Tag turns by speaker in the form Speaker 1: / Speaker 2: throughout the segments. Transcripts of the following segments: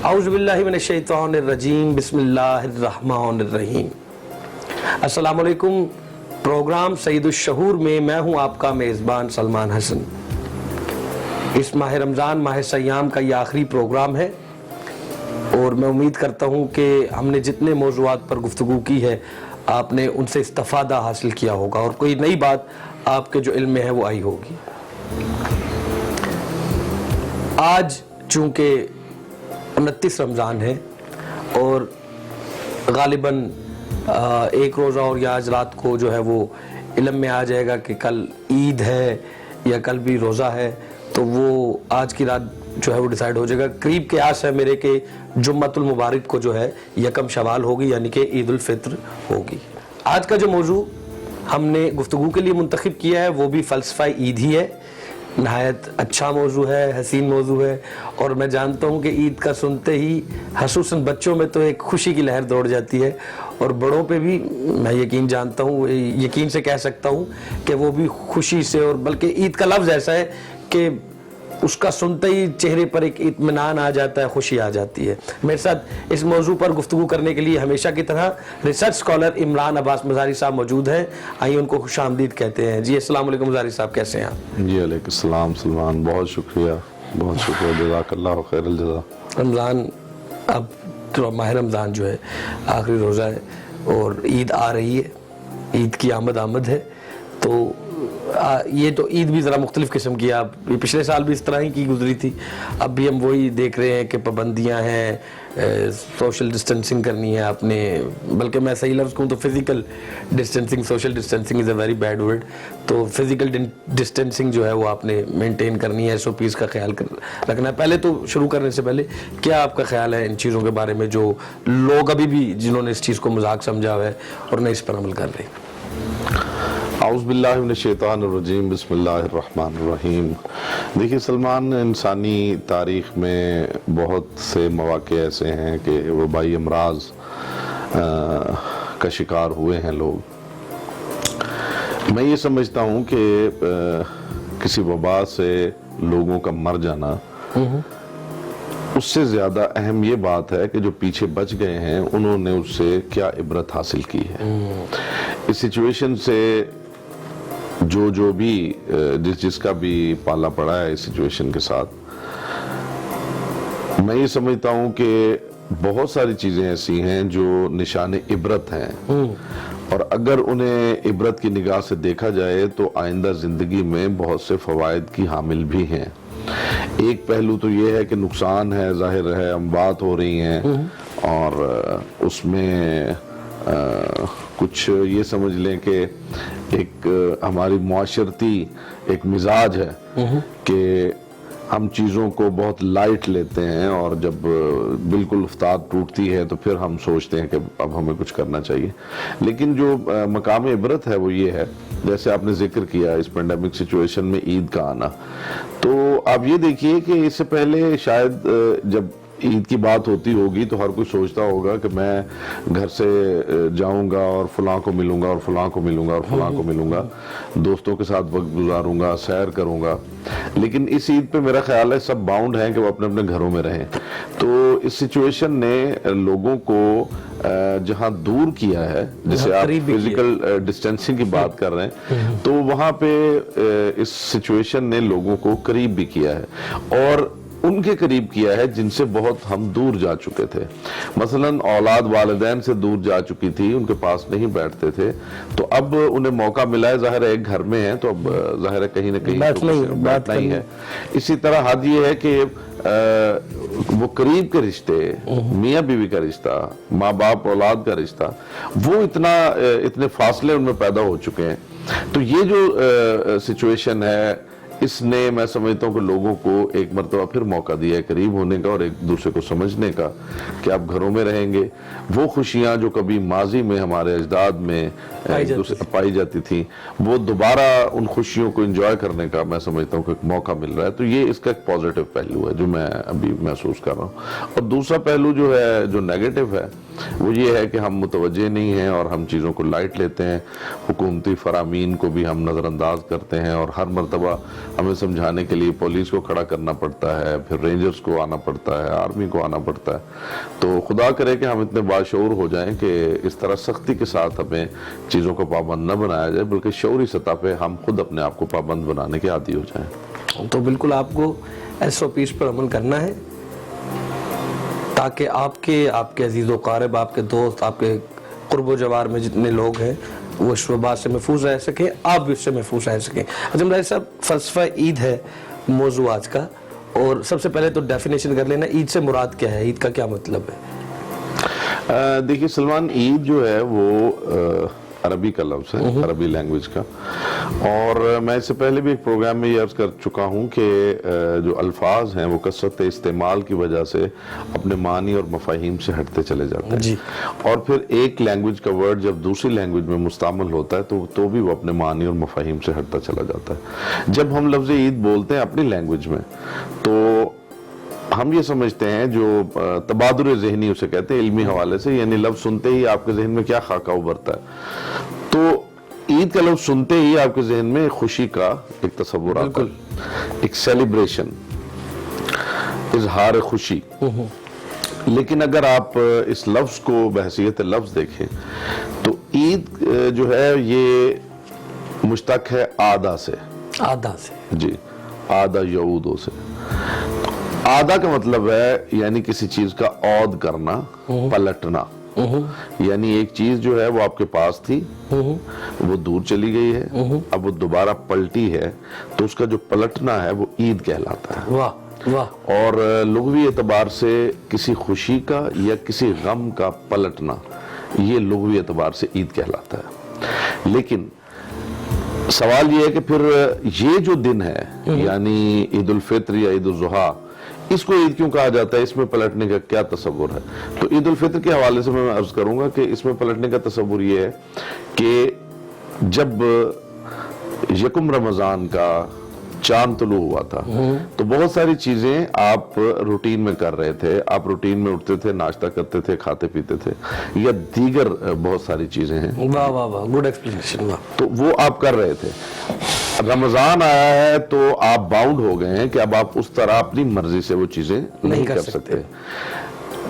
Speaker 1: اعوذ باللہ من الشیطان الرجیم بسم اللہ الرحمن الرحیم۔ السلام علیکم۔ پروگرام سید الشہور میں ہوں آپ کا میزبان سلمان حسن۔ اس ماہ رمضان، ماہ سیام کا یہ آخری پروگرام ہے اور میں امید کرتا ہوں کہ ہم نے جتنے موضوعات پر گفتگو کی ہے آپ نے ان سے استفادہ حاصل کیا ہوگا اور کوئی نئی بات آپ کے جو علم میں ہے وہ آئی ہوگی۔ آج چونکہ 29 رمضان ہے اور غالباً ایک روزہ اور یا آج رات کو جو ہے وہ علم میں آ جائے گا کہ کل عید ہے یا کل بھی روزہ ہے، تو وہ آج کی رات جو ہے وہ ڈیسائیڈ ہو جائے گا۔ قریب قیاس ہے میرے کہ جمعۃ المبارک کو جو ہے یکم شوال ہوگی، یعنی کہ عید الفطر ہوگی۔ آج کا جو موضوع ہم نے گفتگو کے لیے منتخب کیا ہے وہ بھی فلسفہ عید ہی ہے۔ نہایت اچھا موضوع ہے، حسین موضوع ہے، اور میں جانتا ہوں کہ عید کا سنتے ہی خصوصاً بچوں میں تو ایک خوشی کی لہر دوڑ جاتی ہے، اور بڑوں پہ بھی میں یقین سے کہہ سکتا ہوں کہ وہ بھی خوشی سے، اور بلکہ عید کا لفظ ایسا ہے کہ اس کا سنتے ہی چہرے پر ایک اطمینان آ جاتا ہے، خوشی آ جاتی ہے۔ میرے ساتھ اس موضوع پر گفتگو کرنے کے لیے ہمیشہ کی طرح ریسرچ اسکالر عمران عباس مزاری صاحب موجود ہیں۔ آئیے ان کو خوش آمدید کہتے ہیں۔ جی السلام علیکم مزاری صاحب، کیسے ہیں آپ؟
Speaker 2: جی علیکم السلام سلمان، بہت شکریہ، جزاک اللہ خیر الجزا۔
Speaker 1: رمضان، اب تو ماہ رمضان جو ہے آخری روزہ ہے اور عید آ رہی ہے، عید کی آمد ہے، تو یہ تو عید بھی ذرا مختلف قسم کی ہے۔ اب پچھلے سال بھی اس طرح ہی کی گزری تھی، اب بھی ہم وہی دیکھ رہے ہیں کہ پابندیاں ہیں، سوشل ڈسٹینسنگ کرنی ہے آپ نے، بلکہ میں صحیح لفظ کہوں تو physical distancing, social distancing is a very bad word, تو فزیکل ڈسٹینسنگ جو ہے وہ آپ نے مینٹین کرنی ہے، SOPs کا خیال رکھنا ہے۔ پہلے تو شروع کرنے سے پہلے کیا آپ کا خیال ہے ان چیزوں کے بارے میں جو لوگ ابھی بھی جنہوں نے اس چیز کو مذاق سمجھا ہوا ہے اور نہ اس پر عمل کر رہے ہیں؟
Speaker 2: اعوذ باللہ من الشیطان الرجیم، بسم اللہ الرحمن الرحیم۔ دیکھیے سلمان، انسانی تاریخ میں بہت سے مواقع ایسے ہیں کہ وبائی امراض کا شکار ہوئے ہیں لوگ۔ میں یہ سمجھتا ہوں کہ کسی وبا سے لوگوں کا مر جانا اس سے زیادہ اہم یہ بات ہے کہ جو پیچھے بچ گئے ہیں انہوں نے اس سے کیا عبرت حاصل کی ہے۔ اس سچویشن سے جو بھی جس کا بھی پالا پڑا ہے اس سچویشن کے ساتھ، میں یہ سمجھتا ہوں کہ بہت ساری چیزیں ایسی ہیں جو نشان عبرت ہیں، اور اگر انہیں عبرت کی نگاہ سے دیکھا جائے تو آئندہ زندگی میں بہت سے فوائد کی حامل بھی ہیں۔ ایک پہلو تو یہ ہے کہ نقصان ہے، ظاہر ہے اموات ہو رہی ہیں، اور اس میں کچھ یہ سمجھ لیں کہ ایک ہماری معاشرتی ایک مزاج ہے کہ ہم چیزوں کو بہت لائٹ لیتے ہیں، اور جب بالکل افتاد ٹوٹتی ہے تو پھر ہم سوچتے ہیں کہ اب ہمیں کچھ کرنا چاہیے۔ لیکن جو مقام عبرت ہے وہ یہ ہے، جیسے آپ نے ذکر کیا اس پینڈیمک سچویشن میں عید کا آنا، تو آپ یہ دیکھیے کہ اس سے پہلے شاید جب عید کی بات ہوتی ہوگی تو ہر کوئی سوچتا ہوگا کہ میں گھر سے جاؤں گا اور فلاں کو ملوں گا اور فلاں کو ملوں گا اور فلاں کو ملوں گا، دوستوں کے ساتھ وقت گزاروں گا، سیر کروں گا۔ لیکن اس عید پہ میرا خیال ہے سب باؤنڈ ہیں کہ وہ اپنے اپنے گھروں میں رہیں۔ تو اس سچویشن نے لوگوں کو جہاں دور کیا ہے، جیسے آپ فزیکل ڈسٹینسنگ کی بات کر رہے ہیں، تو وہاں پہ اس سچویشن نے لوگوں کو قریب بھی کیا ہے، اور ان کے قریب کیا ہے جن سے بہت ہم دور جا چکے تھے۔ مثلا اولاد والدین سے دور جا چکی تھی، ان کے پاس نہیں بیٹھتے تھے، تو اب انہیں موقع ملا ہے، ظاہر ہے ایک گھر میں ہے تو اب ظاہر ہے کہیں نہ کہیں بیٹھنا ہی ہے۔ اسی طرح حد یہ ہے کہ وہ قریب کے رشتے، میاں بیوی کا رشتہ، ماں باپ اولاد کا رشتہ، وہ اتنے فاصلے ان میں پیدا ہو چکے ہیں۔ تو یہ جو سچویشن ہے، اس نے میں سمجھتا ہوں کہ لوگوں کو ایک مرتبہ پھر موقع دیا ہے قریب ہونے کا اور ایک دوسرے کو سمجھنے کا، کہ آپ گھروں میں رہیں گے، وہ خوشیاں جو کبھی ماضی میں ہمارے اجداد میں پائی جاتی تھیں، وہ دوبارہ ان خوشیوں کو انجوائے کرنے کا میں سمجھتا ہوں کہ ایک موقع مل رہا ہے۔ تو یہ اس کا ایک پازیٹیو پہلو ہے جو میں ابھی محسوس کر رہا ہوں۔ اور دوسرا پہلو جو ہے، جو نیگیٹو ہے، وہ یہ ہے کہ ہم متوجہ نہیں ہیں اور ہم چیزوں کو لائٹ لیتے ہیں، حکومتی فرامین کو بھی ہم نظر انداز کرتے ہیں، اور ہر مرتبہ ہمیں سمجھانے کے لیے پولیس کو کھڑا کرنا پڑتا ہے, پھر رینجرز کو آنا پڑتا ہے, آرمی کو آنا پڑتا ہے. تو خدا کرے کہ ہم اتنے باشعور ہو جائیں کہ اس طرح سختی کے ساتھ ہمیں چیزوں کو پابند نہ بنایا جائے, بلکہ شعوری سطح پہ ہم خود اپنے آپ کو پابند بنانے کے عادی ہو جائیں.
Speaker 1: تو بالکل آپ کو SOPs پر عمل کرنا ہے تاکہ آپ کے عزیز و قارب, آپ کے دوست, آپ کے قرب و جوار میں جتنے لوگ ہیں وہ اس وبا سے محفوظ رہ سکیں, آپ بھی اس سے محفوظ رہ سکیں. اعظم رائی صاحب, فلسفہ عید ہے موضوع آج کا, اور سب سے پہلے تو ڈیفینیشن کر لینا, عید سے مراد کیا ہے, عید کا کیا مطلب ہے؟
Speaker 2: دیکھیے سلمان, عید جو ہے وہ عربی کا لفظ ہے, عربی لینگویج کا, اور میں اس سے پہلے بھی ایک پروگرام میں یہ عرض کر چکا ہوں کہ جو الفاظ ہیں وہ کثرت استعمال کی وجہ سے اپنے معنی اور مفاہیم سے ہٹتے چلے جاتے ہیں, اور پھر ایک لینگویج کا ورڈ جب دوسری لینگویج میں مستعمل ہوتا ہے تو بھی وہ اپنے معنی اور مفاہیم سے ہٹتا چلا جاتا ہے. جب ہم لفظ عید بولتے ہیں اپنی لینگویج میں تو ہم یہ سمجھتے ہیں, جو تبادر ذہنی اسے کہتے ہیں علمی حوالے سے, یعنی لفظ سنتے ہی آپ کے ذہن میں کیا خاکہ ابھرتا ہے, تو عید کا لفظ سنتے ہی آپ کے ذہن میں خوشی کا ایک تصور آتا ہے, ایک سیلیبریشن, اظہار خوشی. لیکن اگر آپ اس لفظ کو بحیثیت لفظ دیکھیں تو عید جو ہے یہ مشتق ہے آدا سے.
Speaker 1: آدا سے,
Speaker 2: جی, آدا یعودو سے. آدا کا مطلب ہے یعنی کسی چیز کا عود کرنا, پلٹنا. یعنی ایک چیز جو ہے وہ آپ کے پاس تھی, وہ دور چلی گئی ہے, اب وہ دوبارہ پلٹی ہے, تو اس کا جو پلٹنا ہے وہ عید کہلاتا ہے.
Speaker 1: واہ واہ.
Speaker 2: اور لغوی اعتبار سے کسی خوشی کا یا کسی غم کا پلٹنا, یہ لغوی اعتبار سے عید کہلاتا ہے. لیکن سوال یہ ہے کہ پھر یہ جو دن ہے یعنی عید الفطر یا عید الاضحیٰ, اس کو عید کیوں کہا جاتا ہے, اس میں پلٹنے کا کیا تصور ہے؟ تو عید الفطر کے حوالے سے میں عرض کروں گا کہ اس میں پلٹنے کا تصور یہ ہے کہ جب یکم رمضان کا چاند طلوع ہوا تھا تو بہت ساری چیزیں آپ روٹین میں کر رہے تھے, آپ روٹین میں اٹھتے تھے, ناشتہ کرتے تھے, کھاتے پیتے تھے, یا دیگر بہت ساری چیزیں ہیں.
Speaker 1: واہ واہ واہ, گڈ ایکسپلینیشن. واہ.
Speaker 2: تو وہ آپ کر رہے تھے. رمضان آیا ہے تو آپ باؤنڈ ہو گئے ہیں کہ اب آپ اس طرح اپنی مرضی سے وہ چیزیں نہیں کر سکتے.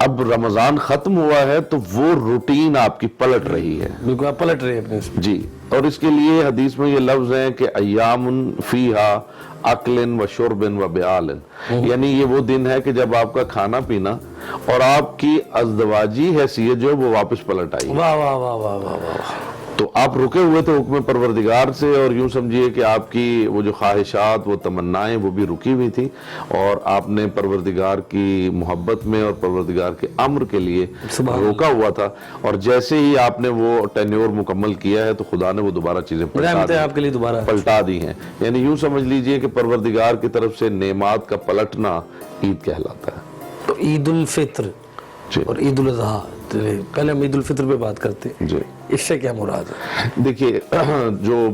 Speaker 2: اب رمضان ختم ہوا ہے تو وہ روٹین آپ کی پلٹ رہی ہے.
Speaker 1: بالکل, آپ پلٹ رہے ہیں.
Speaker 2: جی, اور اس کے لیے حدیث میں یہ لفظ ہیں کہ ایام فیہا اکل و شرب و بیال, یعنی یہ وہ دن ہے کہ جب آپ کا کھانا پینا اور آپ کی ازدواجی حیثیت جو ہے وہ واپس پلٹ آئی.
Speaker 1: واہ واہ واہ واہ واہ واہ.
Speaker 2: تو آپ رکے ہوئے تھے حکم پروردگار سے, اور یوں سمجھیے کہ آپ کی وہ جو خواہشات, وہ تمنائیں, وہ بھی رکی ہوئی تھیں, اور آپ نے پروردگار کی محبت میں اور پروردگار کے امر کے لیے روکا ہوا تھا, اور جیسے ہی آپ نے وہ ٹینیور مکمل کیا ہے تو خدا نے وہ دوبارہ چیزیں پلٹا دی ہیں. یعنی یوں سمجھ لیجئے کہ پروردگار کی طرف سے نعمات کا پلٹنا عید کہلاتا ہے.
Speaker 1: تو عید الفطر اور عید الاضحیٰ, پہلے ہم عید الفطر پہ بات کرتے ہیں,
Speaker 2: جی,
Speaker 1: اس سے کیا مراد ہے؟
Speaker 2: دیکھیے, جو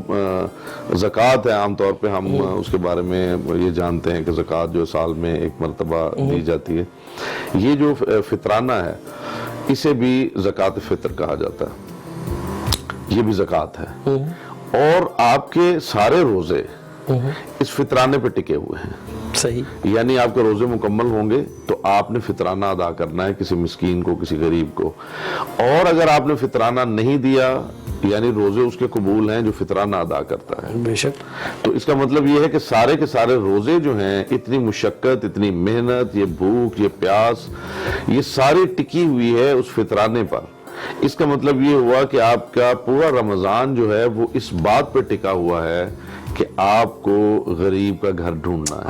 Speaker 2: زکوٰۃ ہے عام طور پہ ہم اس کے بارے میں یہ جانتے ہیں کہ زکوٰۃ جو سال میں ایک مرتبہ دی جاتی ہے. یہ جو فطرانہ ہے اسے بھی زکوٰۃ فطر کہا جاتا ہے, یہ بھی زکوٰۃ ہے, اور آپ کے سارے روزے اس فطرانے پہ ٹکے ہوئے ہیں.
Speaker 1: صحیح,
Speaker 2: یعنی آپ کے روزے مکمل ہوں گے تو آپ نے فطرانہ ادا کرنا ہے کسی مسکین کو, کسی غریب کو, اور اگر آپ نے فطرانہ نہیں دیا یعنی روزے اس کے قبول ہیں جو فطرانہ ادا کرتا ہے.
Speaker 1: بے شک.
Speaker 2: تو اس کا مطلب یہ ہے کہ سارے کے سارے روزے جو ہیں, اتنی مشقت, اتنی محنت, یہ بھوک, یہ پیاس, یہ ساری ٹکی ہوئی ہے اس فطرانے پر. اس کا مطلب یہ ہوا کہ آپ کا پورا رمضان جو ہے وہ اس بات پہ ٹکا ہوا ہے کہ آپ کو غریب کا گھر ڈھونڈنا ہے.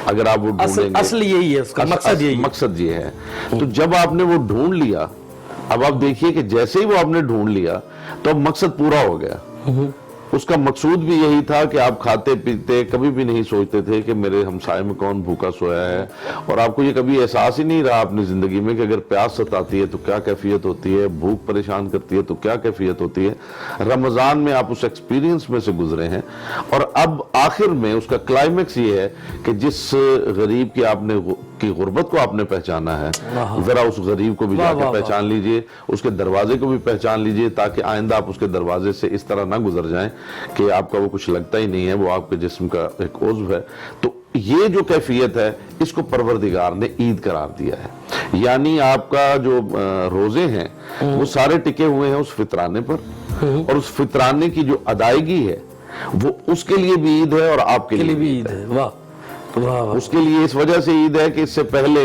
Speaker 2: اگر آپ وہ ڈھونڈیں گے,
Speaker 1: اصل یہی ہے, اس کا
Speaker 2: مقصد یہ ہے. تو جب آپ نے وہ ڈھونڈ لیا, اب آپ دیکھیے کہ جیسے ہی وہ آپ نے ڈھونڈ لیا تو اب مقصد پورا ہو گیا. اس کا مقصود بھی یہی تھا کہ آپ کھاتے پیتے کبھی بھی نہیں سوچتے تھے کہ میرے ہمسائے میں کون بھوکا سویا ہے, اور آپ کو یہ کبھی احساس ہی نہیں رہا اپنی زندگی میں کہ اگر پیاس ستاتی ہے تو کیا کیفیت ہوتی ہے, بھوک پریشان کرتی ہے تو کیا کیفیت ہوتی ہے. رمضان میں آپ اس ایکسپیرینس میں سے گزرے ہیں, اور اب آخر میں اس کا کلائمیکس یہ ہے کہ جس غریب کی آپ نے کی غربت کو آپ نے پہچانا ہے، ذرا اس غریب کو بھی جا کے پہچان لیجئے، اس کے دروازے کو بھی پہچان لیجئے، تاکہ آئندہ آپ اس کے دروازے سے اس طرح نہ گزر جائیں کہ آپ کا وہ کچھ لگتا ہی نہیں ہے، وہ آپ کے جسم کا ایک عضو ہے۔ تو یہ جو کیفیت ہے اس کو پروردگار نے عید قرار دیا ہے، یعنی آپ کا جو روزے ہیں وہ سارے ٹکے ہوئے ہیں اس فطرانے پر، اور اس فطرانے کی جو ادائیگی ہے وہ اس کے لیے بھی عید ہے اور آپ کے لیے بھی عید ہے۔
Speaker 1: واہ واہ واہ،
Speaker 2: اس کے لیے اس وجہ سے عید ہے کہ اس سے پہلے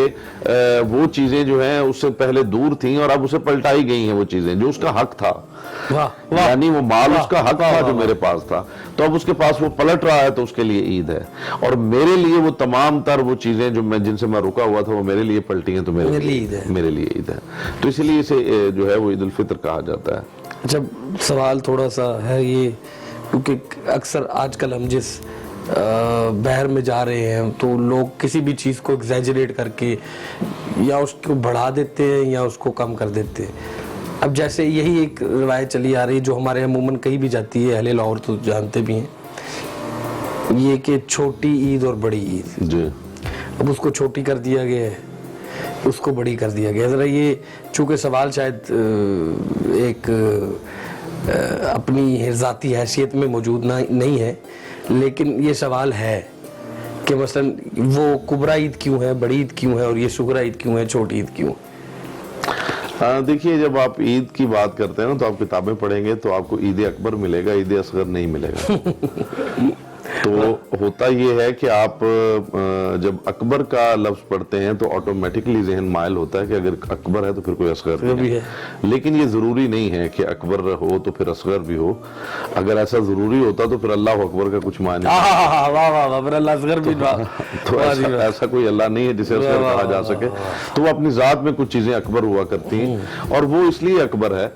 Speaker 2: وہ چیزیں جو ہیں اس سے پہلے دور تھیں اور اب اسے پلٹائی گئی ہیں وہ چیزیں جو اس کا حق تھا، یعنی وہ مال اس کا حق تھا جو میرے پاس تھا، تو اب اس کے پاس وہ پلٹ رہا ہے تو اس کے لیے عید ہے، اور میرے لیے وہ تمام تر وہ چیزیں جو جن سے میں رکا ہوا تھا وہ میرے لیے پلٹی ہیں تو میرے لیے عید ہے، تو اسی لیے اسے جو ہے وہ عید الفطر کہا جاتا ہے۔
Speaker 1: جب سوال تھوڑا سا ہے یہ، کیونکہ اکثر آج کل ہم جس بحر میں جا رہے ہیں تو لوگ کسی بھی چیز کو ایگزیجریٹ کر کے یا اس کو بڑھا دیتے ہیں یا اس کو کم کر دیتے ہیں۔ اب جیسے یہی ایک روایت چلی آ رہی ہے جو ہمارے عموماً کہیں بھی جاتی ہے، اہل لاہور تو جانتے بھی ہیں، یہ کہ چھوٹی عید اور بڑی عید،
Speaker 2: جی
Speaker 1: اب اس کو چھوٹی کر دیا گیا ہے، اس کو بڑی کر دیا گیا۔ ذرا یہ چونکہ سوال شاید ایک اپنی ذاتی حیثیت میں موجود نہیں ہے، لیکن یہ سوال ہے کہ مثلا وہ کبریٰ عید کیوں ہے، بڑی عید کیوں ہے، اور یہ صغریٰ عید کیوں ہے، چھوٹی عید کیوں ہے؟
Speaker 2: دیکھیے جب آپ عید کی بات کرتے ہیں نا تو آپ کتابیں پڑھیں گے تو آپ کو عید اکبر ملے گا، عید اصغر نہیں ملے گا۔ تو ہوتا یہ ہے کہ آپ جب اکبر کا لفظ پڑھتے ہیں تو آٹومیٹکلی ذہن مائل ہوتا ہے کہ اگر اکبر ہے تو پھر کوئی اصغر بھی ہے، لیکن یہ ضروری نہیں ہے کہ اکبر ہو تو پھر اصغر بھی ہو۔ اگر ایسا ضروری ہوتا تو پھر اللہ اکبر کا کچھ معنی تو ایسا کوئی اللہ نہیں ہے جسے اصغر کہا جا سکے، تو وہ اپنی ذات میں کچھ چیزیں اکبر ہوا کرتی ہیں، اور وہ اس لیے اکبر ہے،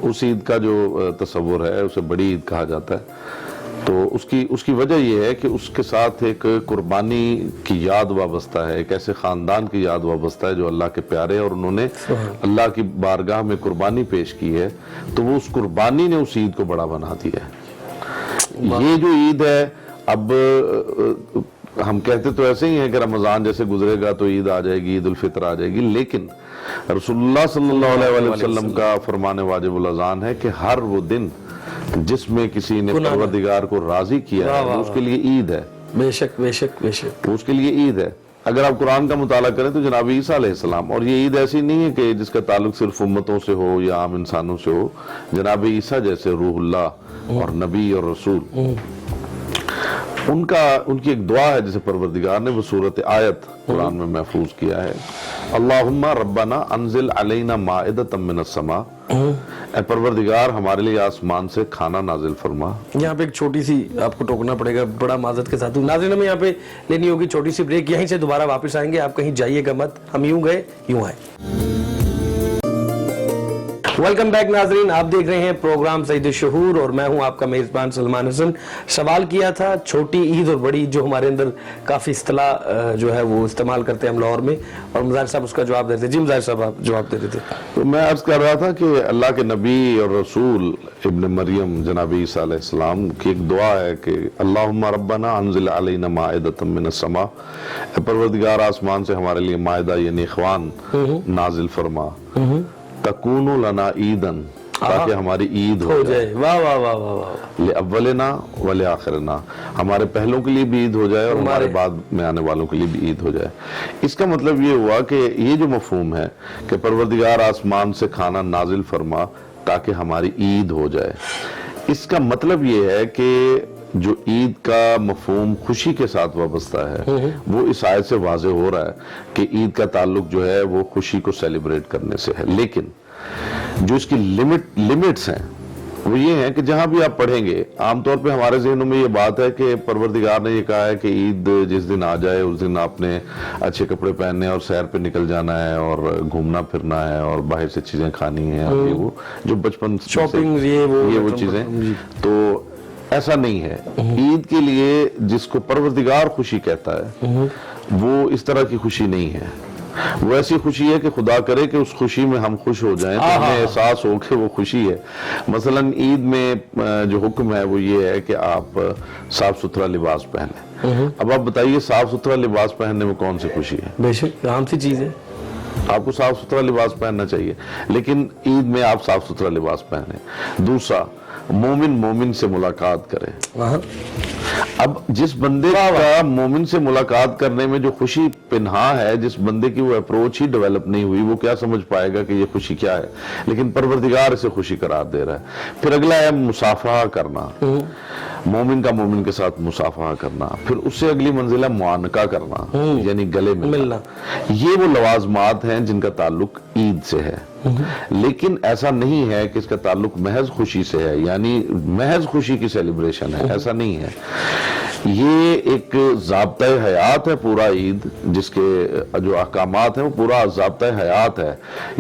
Speaker 2: اس عید کا جو تصور ہے اسے بڑی عید کہا جاتا ہے۔ تو اس کی وجہ یہ ہے کہ اس کے ساتھ ایک قربانی کی یاد وابستہ ہے، ایک ایسے خاندان کی یاد وابستہ ہے جو اللہ کے پیارے، اور انہوں نے اللہ کی بارگاہ میں قربانی پیش کی ہے، تو وہ اس قربانی نے اس عید کو بڑا بنا دیا ہے۔ یہ جو عید ہے، اب ہم کہتے تو ایسے ہی ہیں کہ رمضان جیسے گزرے گا تو عید آ جائے گی، عید الفطر آ جائے گی، لیکن رسول اللہ صلی اللہ علیہ وسلم کا فرمان واجب الاذان ہے کہ ہر وہ دن جس میں کسی نے پروردگار کو راضی کیا ہے اس کے لیے عید ہے۔
Speaker 1: بے شک بے شک بے شک،
Speaker 2: اس کے لیے عید ہے۔ اگر آپ قرآن کا مطالعہ کریں تو جناب عیسیٰ علیہ السلام، اور یہ عید ایسی نہیں ہے کہ جس کا تعلق صرف امتوں سے ہو یا عام انسانوں سے ہو، جناب عیسیٰ جیسے روح اللہ اور نبی اور رسول، ان کی ایک دعا ہے جسے پروردگار نے وہ صورت آیت قرآن میں محفوظ کیا ہے، اللہم ربنا انزل علینا مائدۃ من السماء، اے پروردگار ہمارے لیے آسمان سے کھانا نازل فرما۔
Speaker 1: یہاں پہ ایک چھوٹی سی آپ کو ٹوکنا پڑے گا، بڑا معذرت کے ساتھ ناظرین، ہمیں یہاں پہ لینی ہوگی چھوٹی سی بریک، یہیں سے دوبارہ واپس آئیں گے، آپ کہیں جائیے گا مت، ہم یوں گئے یوں آئے۔ ویلکم بیک ناظرین، آپ دیکھ رہے ہیں پروگرام سید الشہور اور میں ہوں آپ کا میزبان سلمان حسن۔ سوال کیا تھا چھوٹی عید اور بڑی عید، جو ہمارے اندر کافی اصطلاح جو ہے وہ استعمال کرتے ہیں ہم لاہور میں، اور مظاہر صاحب اس کا جواب دیتے تھے۔ جی مظاہر صاحب آپ جواب دے دیتے۔
Speaker 2: تو میں عرض کر رہا تھا کہ اللہ کے نبی اور رسول ابن مریم جناب عیسیٰ علیہ السلام کی ایک دعا ہے کہ اللہم ربنا انزل علینا مائدۃ من السماء، اے پروردگار آسمان سے ہمارے لیے مائدہ یعنی اخوان نازل فرما، تکون لنا عیدن، تاکہ ہماری عید ہو جائے،
Speaker 1: واہ واہ واہ واہ،
Speaker 2: لأولنا ولآخرنا، ہمارے پہلوں کے لیے بھی عید ہو جائے اور ہمارے بعد میں آنے والوں کے لیے بھی عید ہو جائے۔ اس کا مطلب یہ ہوا کہ یہ جو مفہوم ہے کہ پروردگار آسمان سے کھانا نازل فرما تاکہ ہماری عید ہو جائے، اس کا مطلب یہ ہے کہ جو عید کا مفہوم خوشی کے ساتھ وابستہ ہے وہ اس آیت سے واضح ہو رہا ہے کہ عید کا تعلق جو ہے وہ خوشی کو سیلیبریٹ کرنے سے ہے، لیکن جو اس کی لیمٹس ہیں وہ یہ ہیں کہ جہاں بھی آپ پڑھیں گے، عام طور پہ ہمارے ذہنوں میں یہ بات ہے کہ پروردگار نے یہ کہا ہے کہ عید جس دن آ جائے اس دن آپ نے اچھے کپڑے پہننے اور سیر پہ نکل جانا ہے اور گھومنا پھرنا ہے اور باہر سے چیزیں کھانی ہیں، اور یہ وہ جو بچپن
Speaker 1: شاپنگ
Speaker 2: یہ وہ چیزیں، تو ایسا نہیں ہے۔ عید کے لیے جس کو پروردگار خوشی کہتا ہے وہ اس طرح کی خوشی نہیں ہے۔ وہ ایسی خوشی ہے کہ خدا کرے کہ اس خوشی میں ہم خوش ہو جائیں تو ہمیں احساس ہو کہ وہ خوشی ہے. مثلا عید میں جو حکم ہے وہ یہ ہے کہ آپ صاف ستھرا لباس پہنیں. اب آپ بتائیے صاف ستھرا لباس پہننے میں کون سی خوشی ہے؟
Speaker 1: بے شک عام سی چیز ہے.
Speaker 2: آپ کو صاف ستھرا لباس پہننا چاہیے لیکن عید میں آپ صاف ستھرا لباس پہنیں. دوسرا، مومن مومن سے ملاقات کرے. اب جس بندے کا مومن سے ملاقات کرنے میں جو خوشی پنہا ہے، جس بندے کی وہ اپروچ ہی ڈیولپ نہیں ہوئی، وہ کیا سمجھ پائے گا کہ یہ خوشی کیا ہے؟ لیکن پروردگار اسے خوشی قرار دے رہا ہے. پھر اگلا ہے مصافحہ کرنا، مومن کا مومن کے ساتھ مصافحہ کرنا. پھر اس سے اگلی منزل ہے معانقہ کرنا، یعنی گلے ملنا. یہ وہ لوازمات ہیں جن کا تعلق عید سے ہے. لیکن ایسا نہیں ہے کہ اس کا تعلق محض خوشی سے ہے، یعنی محض خوشی کی سیلیبریشن ہے، ایسا نہیں ہے. یہ ایک ضابطہ حیات ہے پورا عید، جس کے جو احکامات ہیں وہ پورا ضابطہ حیات ہے.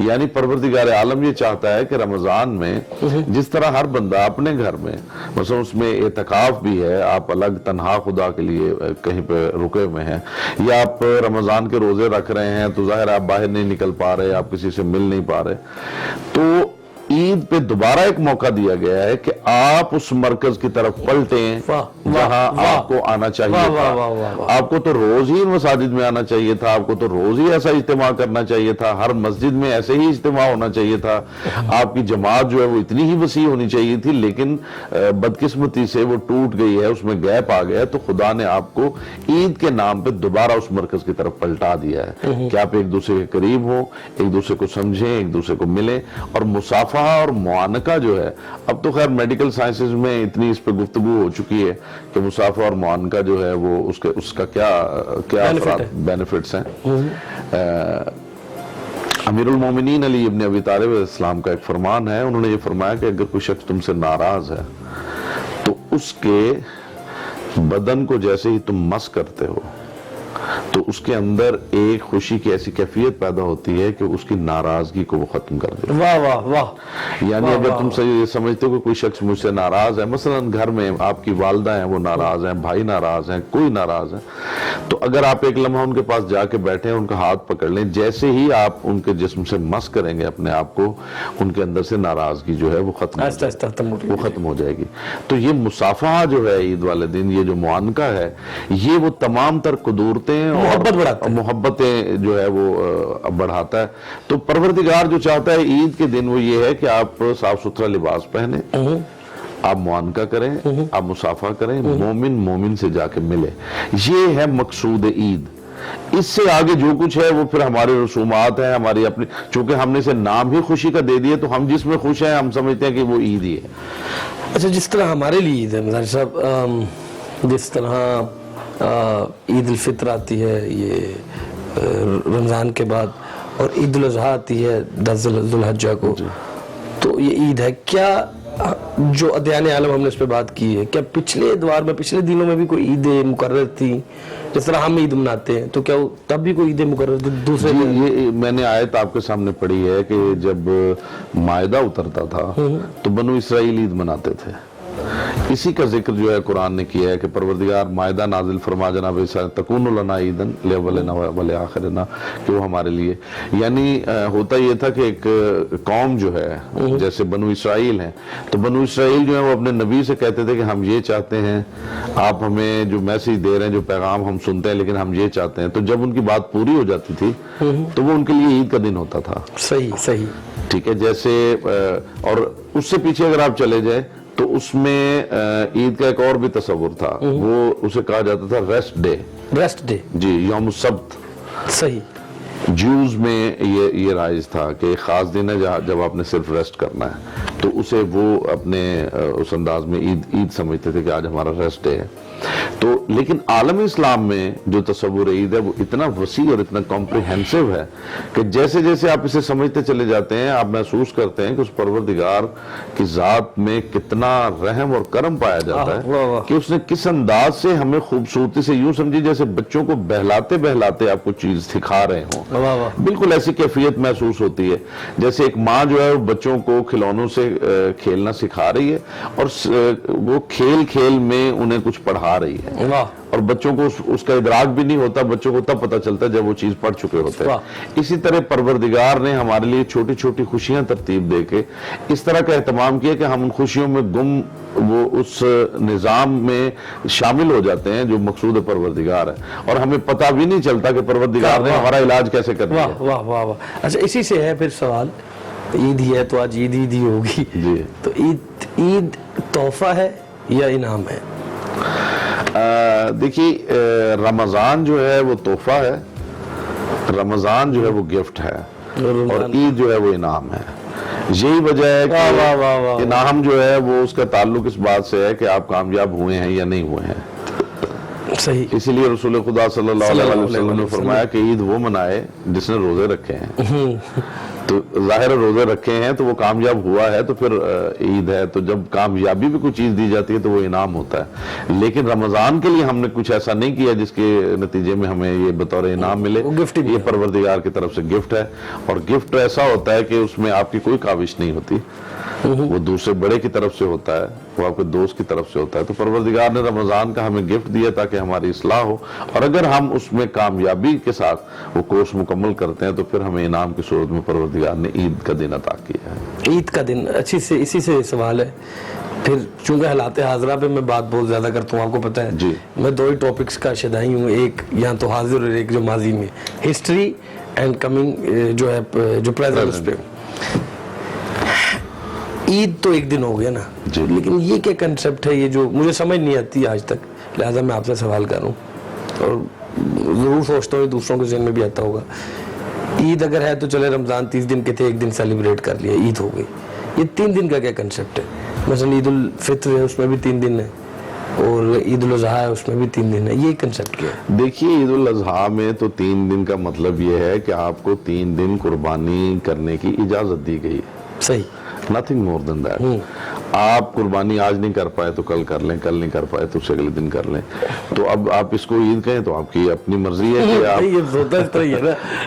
Speaker 2: یعنی پروردگار عالم یہ چاہتا ہے کہ رمضان میں جس طرح ہر بندہ اپنے گھر میں، مثلا اس میں اعتکاف بھی ہے، آپ الگ تنہا خدا کے لیے کہیں پہ رکے ہوئے ہیں، یا آپ رمضان کے روزے رکھ رہے ہیں تو ظاہر آپ باہر نہیں نکل پا رہے، آپ کسی سے مل نہیں پا رہے، تو عید پہ دوبارہ ایک موقع دیا گیا ہے کہ آپ اس مرکز کی طرف پلٹیں جہاں آپ کو آنا چاہیے تھا. آپ کو تو روز ہی مساجد میں آنا چاہیے تھا، آپ کو تو روز ہی ایسا اجتماع کرنا چاہیے تھا، ہر مسجد میں ایسے ہی اجتماع ہونا چاہیے تھا، آپ کی جماعت جو ہے وہ اتنی ہی وسیع ہونی چاہیے تھی. لیکن بدقسمتی سے وہ ٹوٹ گئی ہے، اس میں گیپ آ گیا، تو خدا نے آپ کو عید کے نام پہ دوبارہ اس مرکز کی طرف پلٹا دیا ہے کہ آپ ایک دوسرے کے قریب ہوں، ایک دوسرے کو سمجھیں، ایک دوسرے کو ملیں. اور مصافحہ اور معانقہ جو ہے، اب تو خیر میڈیکل سائنسز میں اتنی اس پہ گفتگو ہو چکی ہے کہ مصافحہ اور معانقہ جو ہے وہ اس کا کیا بینیفٹس ہیں. امیر المومنین علی ابن ابی طالب علیہ السلام کا ایک فرمان ہے، انہوں نے یہ فرمایا کہ اگر کوئی شخص تم سے ناراض ہے تو اس کے بدن کو جیسے ہی تم مس کرتے ہو تو اس کے اندر ایک خوشی کی ایسی کیفیت پیدا ہوتی ہے کہ اس کی ناراضگی کو وہ ختم کر دیتا ہے.
Speaker 1: واہ واہ واہ.
Speaker 2: یعنی اگر تم سے یہ سمجھتے ہو کہ کوئی شخص مجھ سے ناراض ہے، مثلا گھر میں آپ کی والدہ ہیں وہ ناراض ہیں، بھائی ناراض ہیں، کوئی ناراض ہے، تو اگر آپ ایک لمحہ ان کے پاس جا کے بیٹھیں، ان کا ہاتھ پکڑ لیں، جیسے ہی آپ ان کے جسم سے مس کریں گے اپنے آپ کو، ان کے اندر سے ناراضگی جو ہے وہ ختم ہو جائے گی. تو یہ مصافحہ جو ہے عید والے دن، یہ جو معانقہ ہے، یہ وہ تمام تر قدورتیں اور محبتیں جو ہے وہ بڑھاتا ہے. تو پروردگار جو چاہتا ہے عید کے دن وہ یہ ہے کہ آپ صاف ستھرا لباس پہنیں، آپ معانقہ کریں، آپ مصافحہ کریں، مومن مومن سے جا کے ملے. یہ ہے مقصود عید. اس سے آگے جو کچھ ہے وہ پھر ہمارے رسومات ہیں، ہماری اپنی، چونکہ ہم نے اسے نام ہی خوشی کا دے دیا تو ہم جس میں خوش ہیں ہم سمجھتے ہیں کہ وہ عید ہی ہے.
Speaker 1: اچھا، جس طرح ہمارے لیے عید ہے مظاہر صاحب، جس طرح عید الفطر آتی ہے یہ رمضان کے بعد، اور عید الاضحیٰ آتی ہے 10 ذی الحجہ کو، تو یہ عید ہے. کیا جو ادیان عالم ہم نے اس پہ بات کی ہے، کیا پچھلے ادوار میں، پچھلے دنوں میں بھی کوئی عید مقرر تھی جس طرح ہم عید مناتے ہیں؟ تو کیا تب بھی کوئی عید مقرر تھی دوسرے دن؟
Speaker 2: یہ میں نے آیت آپ کے سامنے پڑھی ہے کہ جب مائدہ اترتا تھا تو بنو اسرائیل عید مناتے تھے. اسی کا ذکر جو ہے قرآن نے کیا ہے کہ پروردگار مائدہ نازل فرما جناب تکون لنا عیدن لاولنا ولآخرنا، کہ وہ ہمارے لیے، یعنی ہوتا یہ تھا کہ ایک قوم جو ہے جیسے بنو اسرائیل ہیں، تو بنو اسرائیل جو ہے وہ اپنے نبی سے کہتے تھے کہ ہم یہ چاہتے ہیں، آپ ہمیں جو میسیج دے رہے ہیں، جو پیغام ہم سنتے ہیں، لیکن ہم یہ چاہتے ہیں. تو جب ان کی بات پوری ہو جاتی تھی تو وہ ان کے لیے عید کا دن ہوتا تھا.
Speaker 1: صحیح
Speaker 2: ٹھیک ہے. جیسے اور اس سے پیچھے اگر آپ چلے جائیں تو اس میں عید کا ایک اور بھی تصور تھا، وہ اسے کہا جاتا تھا ریسٹ ڈے. جی، یوم السبت.
Speaker 1: صحیح.
Speaker 2: جیوز میں یہ رائج تھا کہ ایک خاص دن ہے جب آپ نے صرف ریسٹ کرنا ہے، تو اسے وہ اپنے اس انداز میں عید سمجھتے تھے کہ آج ہمارا ریسٹ ڈے ہے. تو لیکن عالم اسلام میں جو تصور عید ہے وہ اتنا وسیع اور اتنا کمپریہنسو ہے کہ جیسے جیسے آپ اسے سمجھتے چلے جاتے ہیں آپ محسوس کرتے ہیں کہ اس پروردگار کی ذات میں کتنا رحم اور کرم پایا جاتا ہے کہ اس نے کس انداز سے ہمیں خوبصورتی سے، یوں سمجھی جیسے بچوں کو بہلاتے بہلاتے آپ کو چیز سکھا رہے ہوں. بالکل ایسی کیفیت محسوس ہوتی ہے جیسے ایک ماں جو ہے بچوں کو کھلونوں سے کھیلنا سکھا رہی ہے اور وہ کھیل کھیل میں انہیں کچھ پڑھا رہی ہے. اور بچوں کو اس کا ادراک بھی نہیں ہوتا, بچوں کو تب پتہ چلتا ہے جب وہ چیز پڑھ چکے ہوتے ہیں. اسی طرح پروردگار نے ہمارے لیے چھوٹی چھوٹی خوشیاں ترتیب دے کے اس طرح کا اہتمام کیا کہ ہم ان خوشیوں میں گم وہ اس نظام میں شامل ہو جاتے ہیں جو مقصود پروردگار ہے, اور ہمیں پتہ بھی نہیں چلتا کہ پروردگار نے ہمارا علاج کیسے کر دیا.
Speaker 1: واہ واہ واہ. اچھا, اسی سے ہے پھر سوال, عید ہی ہے تو آج عید ہی ہوگی
Speaker 2: جی,
Speaker 1: تو عید تحفہ ہے یا انعام ہے؟
Speaker 2: دیکھیے رمضان جو ہے وہ تحفہ ہے, رمضان جو ہے وہ گفٹ ہے, اور عید جو ہے وہ انعام ہے. یہی وجہ ہے کہ انعام جو ہے وہ اس کا تعلق اس بات سے ہے کہ آپ کامیاب ہوئے ہیں یا نہیں ہوئے ہیں.
Speaker 1: صحیح.
Speaker 2: اسی لیے رسول خدا صلی اللہ علیہ وسلم نے فرمایا کہ عید وہ منائے جس نے روزے رکھے ہیں. تو ظاہر روزے رکھے ہیں تو وہ کامیاب ہوا ہے تو پھر عید ہے. تو جب کامیابی بھی کوئی چیز دی جاتی ہے تو وہ انعام ہوتا ہے. لیکن رمضان کے لیے ہم نے کچھ ایسا نہیں کیا جس کے نتیجے میں ہمیں یہ بطور انعام ملے. یہ پروردگار کی طرف سے گفٹ ہے, اور گفٹ ایسا ہوتا ہے کہ اس میں آپ کی کوئی کاوش نہیں ہوتی, وہ دوسرے بڑے کی طرف سے ہوتا ہے, وہ آپ کے دوست کی طرف سے ہوتا ہے. تو پروردگار نے رمضان کا ہمیں گفٹ دیا تاکہ ہماری اصلاح ہو, اور اگر ہم اس میں کامیابی کے ساتھ وہ کورس مکمل کرتے ہیں تو پھر ہمیں انعام کی صورت میں پروردگار نے عید کا دن عطا کیا ہے.
Speaker 1: عید کا دن اسی سے سوال ہے. پھر چونکہ حالات حاضرہ پہ میں بات بہت زیادہ کرتا ہوں, آپ کو پتہ ہے
Speaker 2: جی,
Speaker 1: میں 2 ہی ٹاپکس کا شدائی ہوں, ایک یہاں تو حاضر اور ایک جو ماضی میں, ہسٹری اینڈ کمنگ جو ہے جو پریزنٹ پہ. عید تو ایک دن ہو گیا نا, لیکن یہ کیا کنسپٹ ہے یہ جو مجھے سمجھ نہیں آتی آج تک, لہٰذا میں آپ سے سوال کروں, اور ضرور سوچتا ہوں دوسروں کے ذہن میں بھی آتا ہوگا. عید اگر ہے تو چلے رمضان 30 دن کے تھے, ایک دن سیلیبریٹ کر لیا, عید ہو گئی. یہ 3 دن کا کیا کنسپٹ ہے؟ مثلا عید الفطر ہے اس میں بھی 3 دن ہے, اور عید الاضحیٰ ہے اس میں بھی 3 دن ہے. یہ کنسپٹ کیا ہے؟
Speaker 2: دیکھیے عید الاضحیٰ میں تو 3 دن کا مطلب یہ ہے کہ آپ کو 3 دن قربانی کرنے کی اجازت دی گئی ہے.
Speaker 1: صحیح.
Speaker 2: nothing more than that. آپ قربانی آج نہیں کر پائے تو کل کر لیں, کل نہیں کر پائے تو اس اگلے دن کر لیں. تو اب آپ اس کو عید کہیں تو آپ کی اپنی مرضی ہے کہ آپ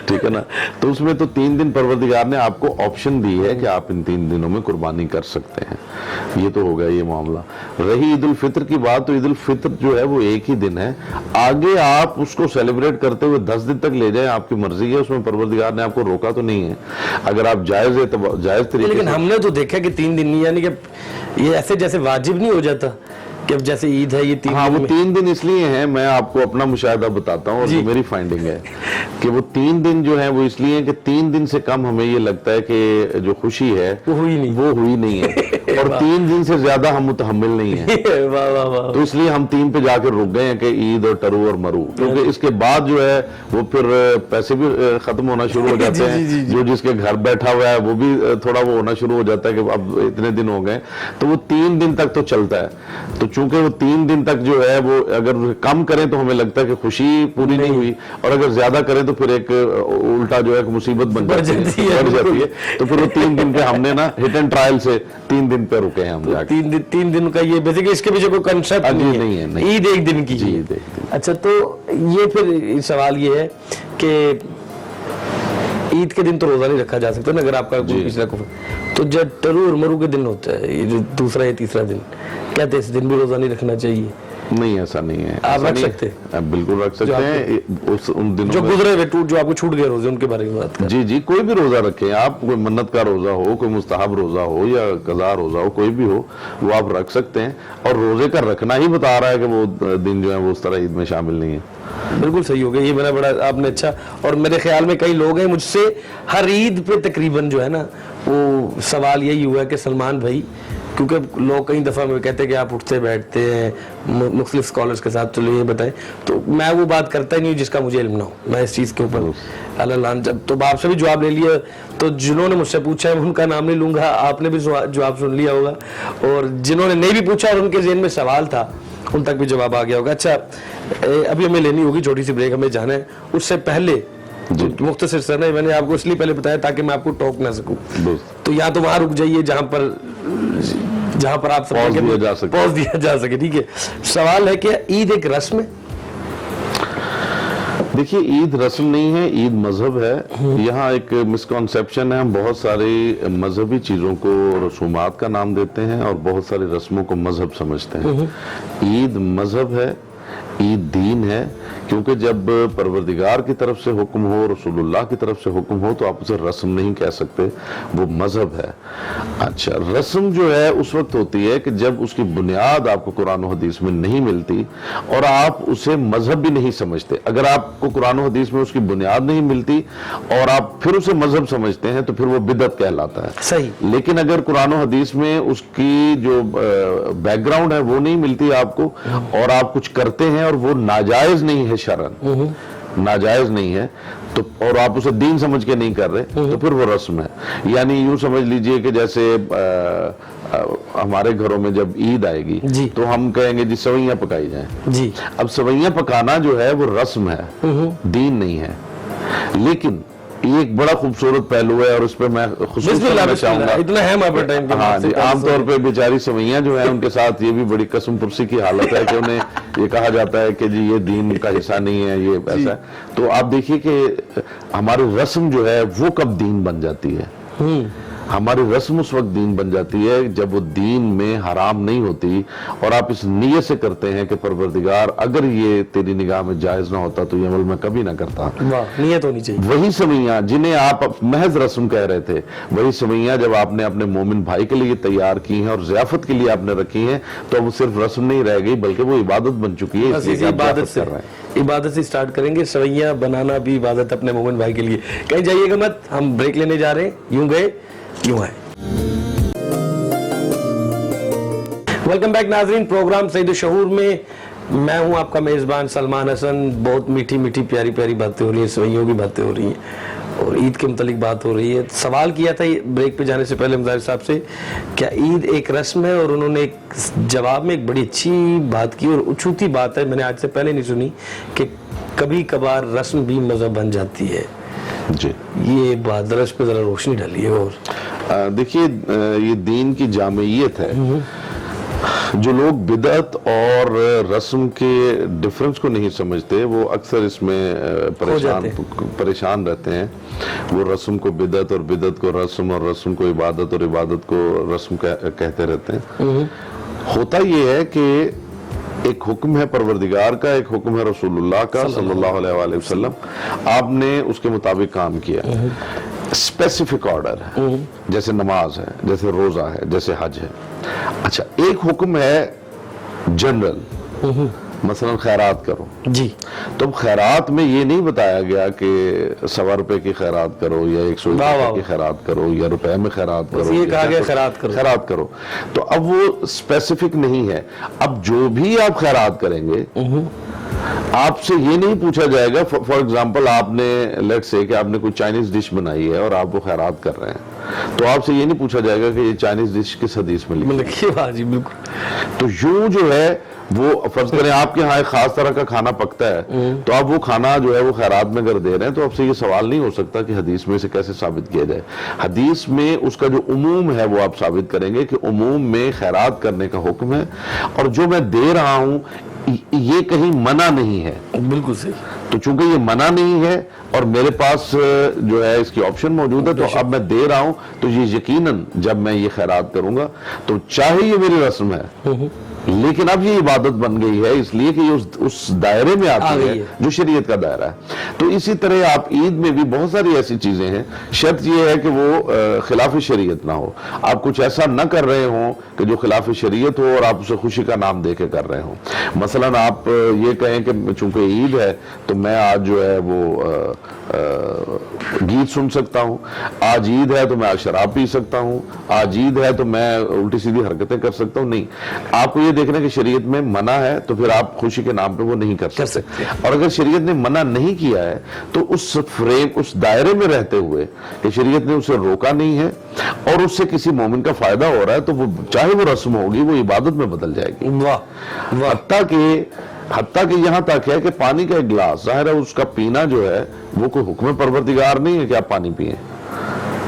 Speaker 2: ٹھیک ہے نا. تو اس میں تو 3 دن پروردگار نے آپ کو آپشن دی ہے کہ آپ ان 3 دنوں میں قربانی کر سکتے ہیں. یہ تو ہو گیا یہ معاملہ. رہی عید الفطر کی بات, تو عید الفطر جو ہے وہ ایک ہی دن ہے. آگے آپ اس کو سیلیبریٹ کرتے ہوئے 10 دن تک لے جائیں, آپ کی مرضی ہے, اس میں پروردگار نے آپ کو روکا تو نہیں ہے. اگر آپ جائز طریقے.
Speaker 1: لیکن ہم نے تو دیکھا کہ 3 دن نہیں, یعنی کہ یہ ایسے جیسے واجب نہیں ہو جاتا کہ اب جیسے عید ہے یہ 3 دن.
Speaker 2: ہاں وہ 3 دن اس لیے ہیں, میں آپ کو اپنا مشاہدہ بتاتا ہوں, اور جو میری فائنڈنگ ہے کہ وہ 3 دن جو ہیں وہ اس لیے ہیں کہ 3 دن سے کم ہمیں یہ لگتا ہے کہ جو خوشی ہے وہ ہوئی نہیں ہے, اور 3 دن سے زیادہ ہم متحمل نہیں ہیں. تو اس لیے ہم 3 پہ جا کے رک گئے ہیں کہ عید اور ٹرو اور مرو, کیونکہ اس کے بعد جو ہے وہ پھر پیسے بھی ختم ہونا شروع ہو جاتے ہیں. جو جس کے گھر بیٹھا ہوا ہے وہ بھی تھوڑا وہ ہونا شروع ہو جاتا ہے کہ اب اتنے دن ہو گئے. تو وہ 3 دن تک تو چلتا ہے. تو چونکہ وہ 3 دن تک جو ہے وہ اگر کم کریں تو ہمیں لگتا ہے کہ خوشی پوری نہیں ہوئی, اور اگر زیادہ کریں تو پھر ایک الٹا جو ہے مصیبت بن جاتی ہے. تو پھر وہ 3 دن پہ ہم نے نا ہٹ اینڈ ٹرائل سے 3 دن پہ رکے ہیں ہم جا کے.
Speaker 1: 3 دن کا یہ بیسیکلی اس کے پیچھے کوئی کنسپٹ نہیں ہے. عید ایک دن کی. اچھا, تو یہ پھر سوال یہ ہے کہ عید کے دن تو روزہ نہیں رکھا جا سکتا نا, اگر آپ کا کوئی پچھلا تو جب ٹرو اور مرو کے دن ہوتا ہے, یہ جو دوسرا یا تیسرا دن, کہتے ہیں اس دن بھی روزہ نہیں رکھنا چاہیے.
Speaker 2: نہیں, ایسا نہیں ہے.
Speaker 1: آپ رکھ سکتے ہیں؟
Speaker 2: بالکل رکھ سکتے ہیں. ان دنوں
Speaker 1: جو گزرے ہوئے جو آپ کو چھوٹ گئے روزے, ان کے بارے میں بات کریں.
Speaker 2: جی, کوئی بھی روزہ رکھیں آپ, کوئی منت کا روزہ ہو, کوئی مستحب روزہ ہو یا قضا روزہ ہو, کوئی بھی ہو, وہ آپ رکھ سکتے ہیں. اور روزے کا رکھنا ہی بتا رہا ہے کہ وہ دن جو ہے وہ اس طرح عید میں شامل نہیں ہے.
Speaker 1: بالکل صحیح ہو گیا, یہ میرا بڑا آپ نے اچھا. اور میرے خیال میں کئی لوگ ہیں مجھ سے ہر عید پہ تقریباً جو ہے نا وہ سوال یہی ہوا ہے کہ سلمان بھائی, کیونکہ لوگ کئی دفعہ میں کہتے ہیں کہ آپ اٹھتے بیٹھتے ہیں مختلف اسکالرس کے ساتھ, چلو یہ بتائیں. تو میں وہ بات کرتا ہی نہیں جس کا مجھے علم نہ ہو, میں اس چیز کے اوپر اللہ جب تو آپ سے بھی جواب لے لیا. تو جنہوں نے مجھ سے پوچھا ہے ان کا نام نہیں لوں گا, آپ نے بھی جواب سن لیا ہوگا, اور جنہوں نے نہیں بھی پوچھا اور ان کے ذہن میں سوال تھا ان تک بھی جواب آ گیا ہوگا. اچھا, ابھی ہمیں لینی ہوگی چھوٹی سی بریک, ہمیں جانا ہے. اس سے پہلے مختصر سر میں نے آپ کو اس لیے پہلے بتایا تاکہ میں آپ کو ٹوک نہ سکوں. تو یا تو وہاں رک جائیے جہاں پر آپ پوز دیا جا سکے. ٹھیک ہے, سوال ہے کہ عید ایک رسم ہے؟
Speaker 2: دیکھیے, عید رسم نہیں ہے, عید مذہب ہے. یہاں ایک مسکنسیپشن ہے, ہم بہت ساری مذہبی چیزوں کو رسومات کا نام دیتے ہیں اور بہت ساری رسموں کو مذہب سمجھتے ہیں. عید مذہب ہے, عید دین ہے، کیونکہ جب پروردگار کی طرف سے حکم ہو، رسول اللہ کی طرف سے حکم ہو، تو آپ اسے رسم نہیں کہہ سکتے، وہ مذہب ہے۔ اچھا، رسم جو ہے اس وقت ہوتی ہے کہ جب اس کی بنیاد آپ کو قرآن و حدیث میں نہیں ملتی اور آپ اسے مذہب بھی نہیں سمجھتے۔ اگر آپ کو قرآن و حدیث میں اس کی بنیاد نہیں ملتی اور آپ پھر اسے مذہب سمجھتے ہیں تو پھر وہ بدعت کہلاتا ہے۔
Speaker 1: صحیح۔
Speaker 2: لیکن اگر قرآن و حدیث میں اس کی جو بیک گراؤنڈ ہے وہ نہیں ملتی آپ کو، اور آپ کچھ کرتے ہیں اور وہ ناجائز نہیں ہے شرعن، ناجائز نہیں ہے، تو اور آپ اسے دین سمجھ کے نہیں کر رہے، تو پھر وہ رسم ہے۔ یعنی یوں سمجھ لیجئے کہ جیسے ہمارے گھروں میں جب عید آئے گی
Speaker 1: جی۔
Speaker 2: تو ہم کہیں گے جی سوئیاں پکائی جائیں۔
Speaker 1: جی۔
Speaker 2: اب سوئیاں پکانا جو ہے وہ رسم ہے، دین نہیں ہے۔ لیکن یہ ایک بڑا خوبصورت پہلو ہے اور اس پہ میں خصوصاً کرنا چاہوں گا،
Speaker 1: اتنا ہے ہمارے ٹائم کے
Speaker 2: ہاں جی، عام طور پہ بیچاری سوئیاں جو ہیں ان کے ساتھ یہ بھی بڑی قسم پرسی کی حالت ہے کہ انہیں یہ کہا جاتا ہے کہ جی یہ دین کا حصہ نہیں ہے، یہ ایسا ہے۔ تو آپ دیکھیے کہ ہماری رسم جو ہے وہ کب دین بن جاتی ہے؟ ہماری رسم اس وقت دین بن جاتی ہے جب وہ دین میں حرام نہیں ہوتی اور آپ اس نیت سے کرتے ہیں کہ پروردگار اگر یہ تیری نگاہ میں جائز نہ ہوتا تو یہ عمل میں کبھی نہ کرتا۔
Speaker 1: واہ، نیت ہونی چاہیے۔
Speaker 2: وہی سوئیاں جنہیں آپ محض رسم کہہ رہے تھے، وہی سوئیاں جب آپ نے اپنے مومن بھائی کے لیے تیار کی ہیں اور ضیافت کے لیے آپ نے رکھی ہیں تو وہ صرف رسم نہیں رہ گئی بلکہ وہ عبادت بن چکی ہے، اس لیے کہ آپ
Speaker 1: عبادت سے
Speaker 2: کر رہے ہیں۔
Speaker 1: عبادت سے سٹارٹ کریں گے، سوئیاں بنانا بھی عبادت اپنے مومن بھائی کے لیے۔ کہیں جائیے گا مت، ہم بریک لینے جا رہے ہیں، یوں گئے یوں آئے۔ ویلکم بیک ناظرین، پروگرام سعید الشعور میں میں ہوں آپ کا میزبان سلمان حسن۔ بہت میٹھی میٹھی پیاری پیاری باتیں ہو رہی ہیں، سوئیوں کی باتیں ہو رہی ہیں اور عید کے متعلق بات ہو رہی ہے۔ سوال کیا تھا بریک پہ جانے سے پہلے مظاہر صاحب سے، کیا عید ایک رسم ہے؟ اور انہوں نے ایک جواب میں ایک بڑی اچھی بات کی اور اچھوتی بات ہے، میں نے آج سے پہلے نہیں سنی، کہ کبھی کبھار رسم بھی مذہب بن جاتی ہے۔
Speaker 2: جی،
Speaker 1: یہ بات ذرا اس پہ ذرا روشنی ڈالیے۔ اور
Speaker 2: دیکھیے یہ دین کی جامعیت ہے۔ جو لوگ بدعت اور رسم کے ڈفرنس کو نہیں سمجھتے وہ اکثر اس میں پریشان رہتے ہیں۔ وہ رسم کو بدعت اور بدعت کو رسم اور رسم کو عبادت اور عبادت کو رسم کہتے رہتے ہیں۔ ہوتا یہ ہے کہ ایک حکم ہے پروردگار کا، ایک حکم ہے رسول اللہ کا صلی اللہ علیہ وآلہ وسلم، آپ نے اس کے مطابق کام کیا۔ اسپیسیفک آرڈر ہے، جیسے نماز ہے، جیسے روزہ ہے، جیسے حج ہے۔ اچھا، ایک حکم ہے جنرل، مثلا خیرات کرو۔
Speaker 1: جی،
Speaker 2: تو اب خیرات میں یہ نہیں بتایا گیا کہ 100 روپے کی خیرات کرو یا 100 روپے کی خیرات کرو یا روپے میں خیرات کرو،
Speaker 1: یہ کہا گیا خیرات کرو۔
Speaker 2: تو اب وہ اسپیسیفک نہیں ہے۔ اب جو بھی آپ خیرات کریں گے آپ سے یہ نہیں پوچھا جائے گا، فار ایگزامپل آپ نے لیٹ سے کہ آپ نے کوئی چائنیز ڈش بنائی ہے اور آپ وہ خیرات کر رہے ہیں، تو آپ سے یہ نہیں پوچھا جائے گا کہ یہ چائنیز ڈش کس حدیث میں لکھی ہے۔
Speaker 1: جی بالکل۔
Speaker 2: تو یوں جو ہے وہ فرض کریں آپ کے ہاں ایک خاص طرح کا کھانا پکتا ہے تو آپ وہ کھانا جو ہے وہ خیرات میں اگر دے رہے ہیں تو آپ سے یہ سوال نہیں ہو سکتا کہ حدیث میں اسے کیسے ثابت کیا جائے۔ حدیث میں اس کا جو عموم ہے وہ آپ ثابت کریں گے کہ عموم میں خیرات کرنے کا حکم ہے، اور جو میں دے رہا ہوں یہ کہیں منع نہیں ہے۔
Speaker 1: بالکل صحیح۔
Speaker 2: تو چونکہ یہ منع نہیں ہے اور میرے پاس جو ہے اس کی آپشن موجود ہے تو اب میں دے رہا ہوں، تو یہ یقیناً جب میں یہ خیرات کروں گا تو چاہے یہ میری رسم ہے لیکن اب یہ عبادت بن گئی ہے، اس لیے کہ یہ اس دائرے میں آتی ہے جو شریعت کا دائرہ ہے۔ تو اسی طرح آپ عید میں بھی بہت ساری ایسی چیزیں ہیں، شرط یہ ہے کہ وہ خلاف شریعت نہ ہو، آپ کچھ ایسا نہ کر رہے ہوں کہ جو خلاف شریعت ہو اور آپ اسے خوشی کا نام دے کے کر رہے ہوں۔ مثلا آپ یہ کہیں کہ چونکہ عید ہے تو میں آج جو ہے وہ گیت سن سکتا ہوں، آج عید ہے تو میں آج شراب پی سکتا ہوں، آج عید ہے تو میں الٹی سیدھی حرکتیں کر سکتا ہوں۔ نہیں، آپ کو یہ دیکھنا کہ شریعت میں منع ہے تو پھر آپ خوشی کے نام پہ وہ نہیں کر سکتے۔ اور اگر شریعت نے منع نہیں کیا ہے تو اس فریم، اس دائرے میں رہتے ہوئے کہ شریعت نے اسے روکا نہیں ہے اور اس سے کسی مومن کا فائدہ ہو رہا ہے تو وہ چاہے وہ رسم ہوگی وہ عبادت میں بدل جائے گی۔ حتیٰ کہ یہاں تک ہے کہ پانی کا ایک گلاس، ظاہر ہے اس کا پینا جو ہے وہ کوئی حکم پروردگار نہیں ہے کہ آپ پانی پئیں،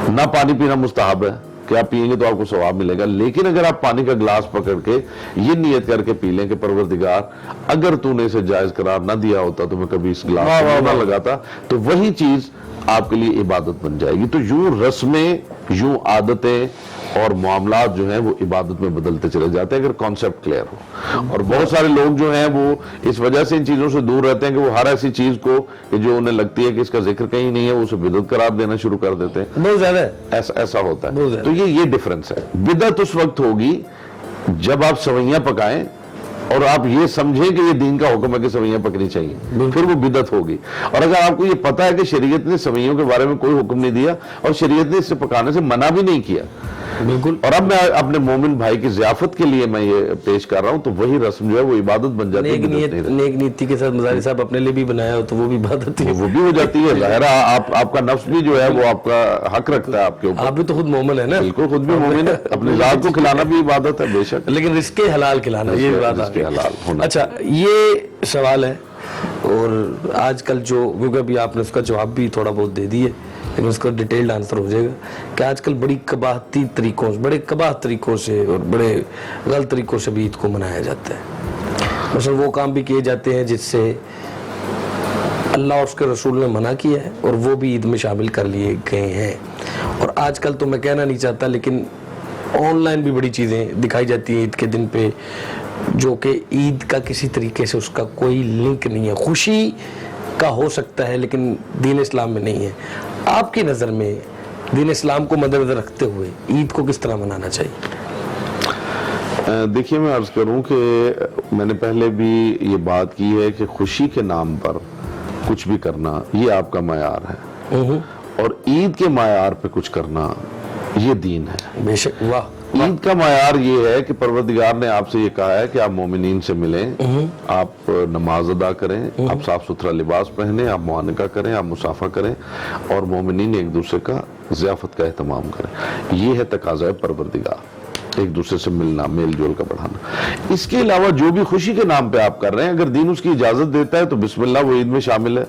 Speaker 2: نہ پانی پینا مستحب ہے کہ آپ پیئیں گے تو آپ کو ثواب ملے گا، لیکن اگر آپ پانی کا گلاس پکڑ کے یہ نیت کر کے پی لیں کہ پروردگار اگر تو نے اسے جائز قرار نہ دیا ہوتا تو میں کبھی اس گلاس کو نہ لگاتا، تو وہی چیز آپ کے لیے عبادت بن جائے گی۔ تو یوں رسمیں، یوں عادتیں اور معاملات جو ہیں وہ عبادت میں بدلتے چلے جاتے ہیں اگر کانسیپٹ کلیئر ہو. اور بہت سارے لوگ جو ہیں وہ اس وجہ سے ان چیزوں سے دور رہتے ہیں کہ وہ ہر ایسی چیز کو کہ جو انہیں لگتی ہے کہ اس کا ذکر کہیں نہیں ہے وہ اسے بدعت قرار دینا شروع کر دیتے ہیں.
Speaker 1: بہت زیادہ ہے.
Speaker 2: ایسا ہوتا ہے.
Speaker 1: بہت زیادہ.
Speaker 2: تو یہ ڈفرنس ہے. بدعت اس وقت ہوگی جب آپ سوئیاں پکائیں اور آپ یہ سمجھیں کہ یہ دین کا حکم ہے کہ سوئیاں پکنی چاہیے, پھر وہ بدعت ہوگی. اور اگر آپ کو یہ پتا ہے کہ شریعت نے سوئیوں کے بارے میں کوئی حکم نہیں دیا اور شریعت نے اس سے پکانے سے منع بھی نہیں کیا,
Speaker 1: بالکل.
Speaker 2: اور اب میں اپنے مومن بھائی کی ضیافت کے لیے میں یہ پیش کر رہا ہوں, تو وہی رسم جو ہے وہ عبادت بن جاتی ہے.
Speaker 1: نیک نیتی کے ساتھ مزاری صاحب اپنے لیے بھی بنایا ہو تو وہ بھی عبادت ہے,
Speaker 2: وہ بھی ہو جاتی ہے. ظاہر آپ کا نفس بھی جو ہے وہ آپ کا حق رکھتا ہے آپ کے اوپر.
Speaker 1: آپ بھی تو خود مومن ہے نا.
Speaker 2: بالکل, خود بھی مومن ہے. اپنی ذات کو کھلانا بھی عبادت ہے بے شک,
Speaker 1: لیکن رزق حلال کھلانا یہ عبادت ہے. اچھا, یہ سوال ہے. اور آج کل جو, کیونکہ ابھی آپ نے اس کا جواب بھی تھوڑا بہت دے دیے لیکن اس کا ڈیٹیلڈ آنسر ہو جائے گا, کہ آج کل بڑے کباہ طریقوں سے اور بڑے غلط طریقوں سے بھی عید کو منایا جاتا ہے. مثلا وہ کام بھی کیے جاتے ہیں جس سے اللہ اور اس کے رسول نے منع کیا ہے اور وہ بھی عید میں شامل کر لیے گئے ہیں. اور آج کل تو میں کہنا نہیں چاہتا لیکن آن لائن بھی بڑی چیزیں دکھائی جاتی ہیں عید کے دن پہ, جو کہ عید کا کسی طریقے سے اس کا کوئی لنک نہیں ہے. خوشی کا ہو سکتا ہے لیکن دین اسلام میں نہیں ہے. آپ کی نظر میں دین اسلام کو مد نظر رکھتے ہوئے عید کو کس طرح منانا چاہیے؟
Speaker 2: دیکھیے, میں عرض کروں کہ میں نے پہلے بھی یہ بات کی ہے کہ خوشی کے نام پر کچھ بھی کرنا یہ آپ کا معیار ہے, اور عید کے معیار پہ کچھ کرنا یہ دین ہے.
Speaker 1: بے شک. واہ.
Speaker 2: عید کا معیار یہ ہے کہ پروردگار نے آپ سے یہ کہا ہے کہ آپ مومنین سے ملیں, آپ نماز ادا کریں, آپ صاف ستھرا لباس پہنیں, آپ معانقہ کریں, آپ مصافحہ کریں, اور مومنین ایک دوسرے کا ضیافت کا اہتمام کریں. یہ ہے تقاضۂ پروردگار, ایک دوسرے سے ملنا, میل جول کا بڑھانا. اس کے علاوہ جو بھی خوشی کے نام پہ آپ کر رہے ہیں, اگر دین اس کی اجازت دیتا ہے تو بسم اللہ, وہ عید میں شامل ہے.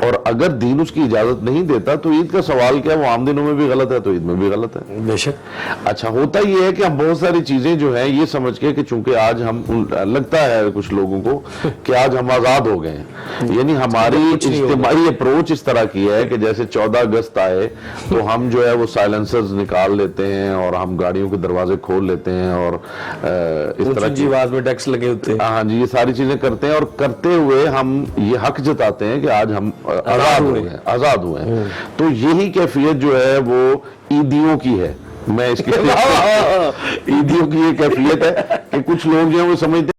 Speaker 2: اور اگر دین اس کی اجازت نہیں دیتا تو عید کا سوال کیا, وہ عام دنوں میں بھی غلط ہے تو عید میں بھی غلط ہے.
Speaker 1: بے شک.
Speaker 2: اچھا, ہوتا یہ ہے کہ ہم بہت ساری چیزیں جو ہیں یہ سمجھ کے کہ چونکہ آج ہم, لگتا ہے کچھ لوگوں کو کہ آج ہم آزاد ہو گئے ہیں, یعنی ہماری اجتماعی اپروچ اس طرح کی ہے کہ جیسے 14 اگست آئے تو ہم جو ہے وہ سائلنسرز نکال لیتے ہیں اور ہم گاڑیوں کے دروازے کھول لیتے ہیں اور اس طرح کی
Speaker 1: آواز میں ڈیکس لگے ہوتے ہیں.
Speaker 2: ہاں جی, یہ ساری چیزیں کرتے ہیں, اور کرتے ہوئے ہم یہ حق جتاتے ہیں کہ آج ہم آزاد ہوئے ہیں. تو یہی کیفیت جو ہے وہ عیدیوں کی ہے. میں اس کی عیدیوں کی یہ کیفیت ہے کہ کچھ لوگ جو ہیں وہ سمجھتے ہیں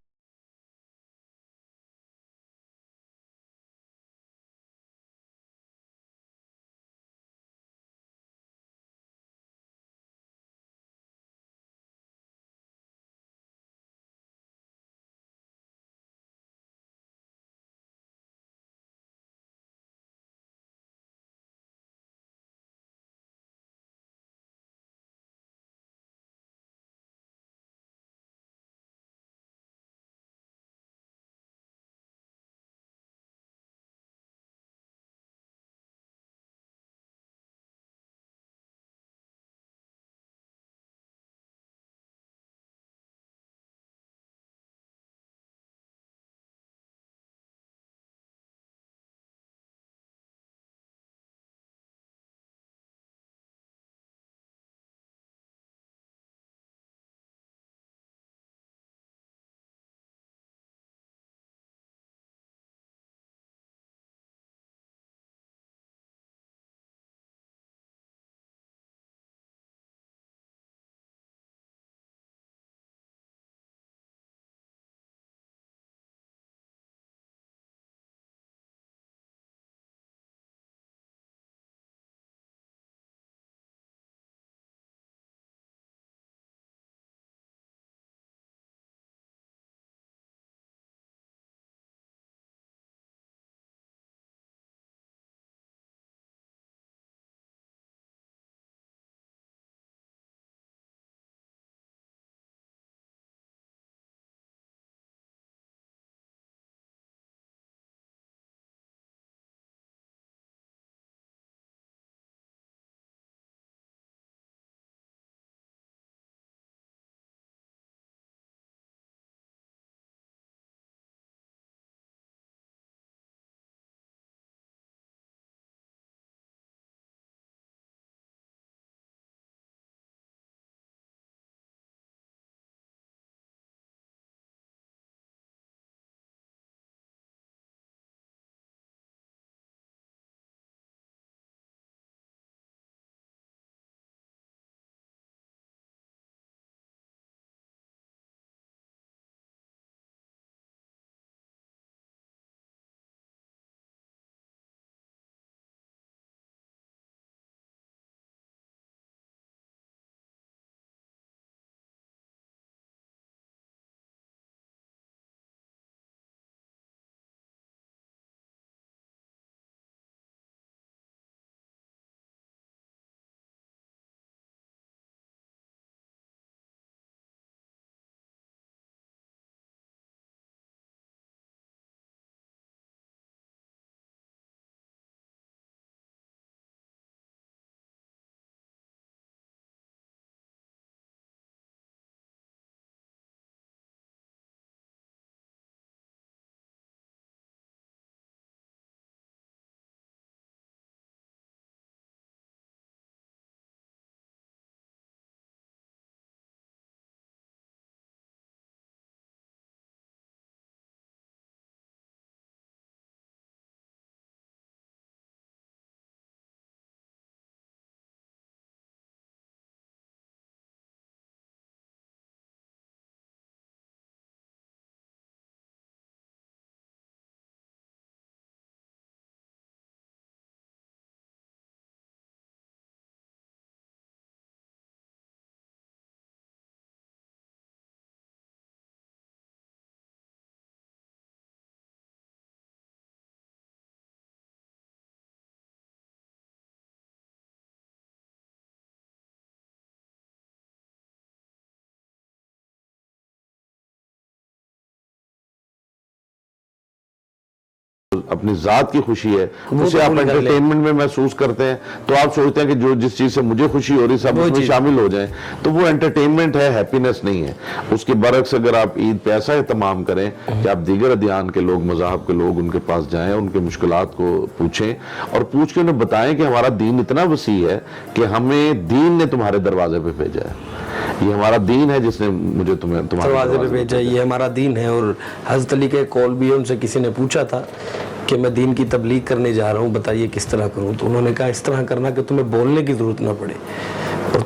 Speaker 2: اپنی ذات کی خوشی ہے اسے
Speaker 1: تو
Speaker 2: آپ
Speaker 1: پوری کر لیں۔
Speaker 2: انٹرٹینمنٹ میں محسوس کرتے ہیں تو آپ سوچتے ہیں کہ جو جس چیز سے مجھے خوشی ہو رہی سب اس میں شامل ہو جائیں، تو وہ انٹرٹینمنٹ ہے، ہیپینس نہیں ہے۔ اس کے برعکس اگر آپ عید پہ ایسا اہتمام کریں کہ آپ دیگر ادیان کے لوگ، مذاہب کے لوگ ان کے پاس جائیں، ان کے مشکلات کو پوچھیں اور پوچھ کے انہیں بتائیں کہ ہمارا دین اتنا وسیع ہے کہ ہمیں دین نے تمہارے دروازے پہ بھیجا ہے، یہ ہمارا دین ہے جس نے مجھے تمہارے
Speaker 1: دروازے پہ بھیجا، یہ ہمارا دین ہے۔ اور حضرت علی کے قول بھی ہے، ان سے کسی نے پوچھا تھا کہ میں دین کی تبلیغ کرنے جا رہا ہوں، بتائیے کس طرح کروں؟ تو انہوں نے کہا اس طرح کرنا کہ تمہیں بولنے کی ضرورت نہ پڑے اور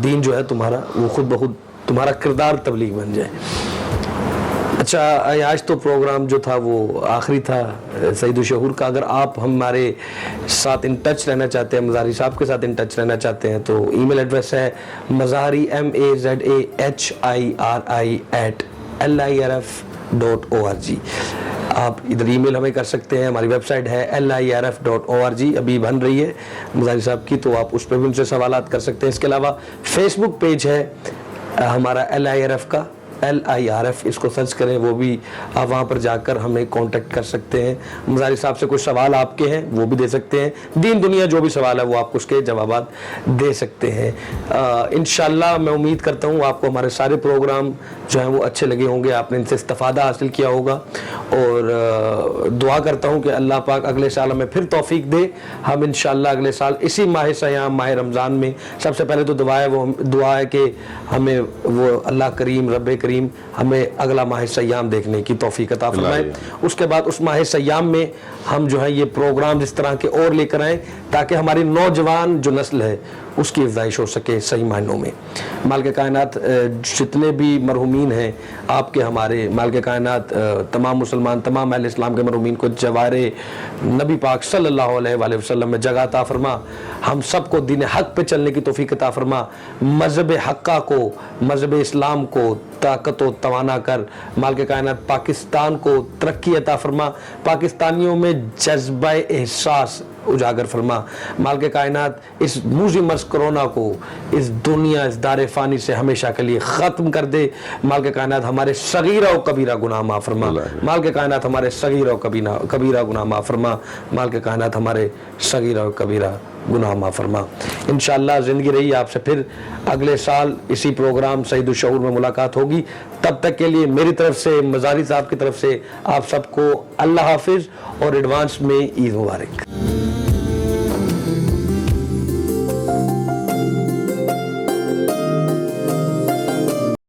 Speaker 1: دین جو ہے تمہارا وہ خود بخود تمہارا کردار تبلیغ بن جائے۔ اچھا، آج تو پروگرام جو تھا وہ آخری تھا سعید الشہور کا۔ اگر آپ ہمارے ساتھ ان ٹچ رہنا چاہتے ہیں، مظاہری صاحب کے ساتھ ان ٹچ رہنا چاہتے ہیں، تو ای میل ایڈریس ہے مظاہری mazahiri@lirf.org۔ آپ ادھر ای میل ہمیں کر سکتے ہیں، ہماری ویب سائٹ ہے lirf.org، ابھی بن رہی ہے مظاہری صاحب کی، تو آپ اس پہ بھی ان سے سوالات کر سکتے ہیں۔ اس کے علاوہ فیس بک پیج ہے ہمارا LIRF کا، LIRF، اس کو سرچ کریں، وہ بھی آپ وہاں پر جا کر ہمیں کانٹیکٹ کر سکتے ہیں۔ مظاہری صاحب سے کوئی سوال آپ کے ہیں وہ بھی دے سکتے ہیں، دین دنیا جو بھی سوال ہے وہ آپ کو اس کے جوابات دے سکتے ہیں۔ انشاءاللہ میں امید کرتا ہوں آپ کو ہمارے سارے پروگرام جو ہیں وہ اچھے لگے ہوں گے، آپ نے ان سے استفادہ حاصل کیا ہوگا، اور دعا کرتا ہوں کہ اللہ پاک اگلے سال ہمیں پھر توفیق دے، ہم انشاءاللہ اگلے سال اسی ماہ سیام، ماہ رمضان میں، سب سے پہلے تو دعا ہے کہ ہمیں وہ اللہ کریم، رب کریم ہمیں اگلا ماہ سیام دیکھنے کی توفیق عطا فرمائے۔ اس کے بعد اس ماہ سیام میں ہم جو ہے یہ پروگرام اس طرح کے اور لے کر آئیں تاکہ ہماری نوجوان جو نسل ہے اس کی افزائش ہو سکے صحیح معنوں میں۔ مالک کائنات جتنے بھی مرحومین ہیں آپ کے، ہمارے مالک کائنات تمام مسلمان، تمام اہل اسلام کے مرحومین کو جوار نبی پاک صلی اللہ علیہ وآلہ وسلم میں جگہ عطا فرما، ہم سب کو دین حق پہ چلنے کی توفیق عطا فرما، مذہب حقہ کو، مذہب اسلام کو طاقت و توانا کر مالک کائنات پاکستان کو ترقی عطا فرما، پاکستانیوں میں جذبہ احساس اجاگر فرما، مالک کائنات اس موذی مرض کرونا کو اس دنیا، اس دار فانی سے ہمیشہ کے لیے ختم کر دے، مالک کائنات ہمارے صغیرہ و کبیرہ گناہ معاف فرما، مالک کائنات ہمارے صغیرہ و کبیرہ گناہ معاف فرما، مالک کائنات ہمارے صغیرہ و کبیرہ گناہ معاف فرما۔ انشاءاللہ زندگی رہی آپ سے پھر اگلے سال اسی پروگرام سعید الشہور میں ملاقات ہوگی، تب تک کے لیے میری طرف سے، مظاہری صاحب کی طرف سے آپ سب کو اللہ حافظ اور ایڈوانس میں عید مبارک۔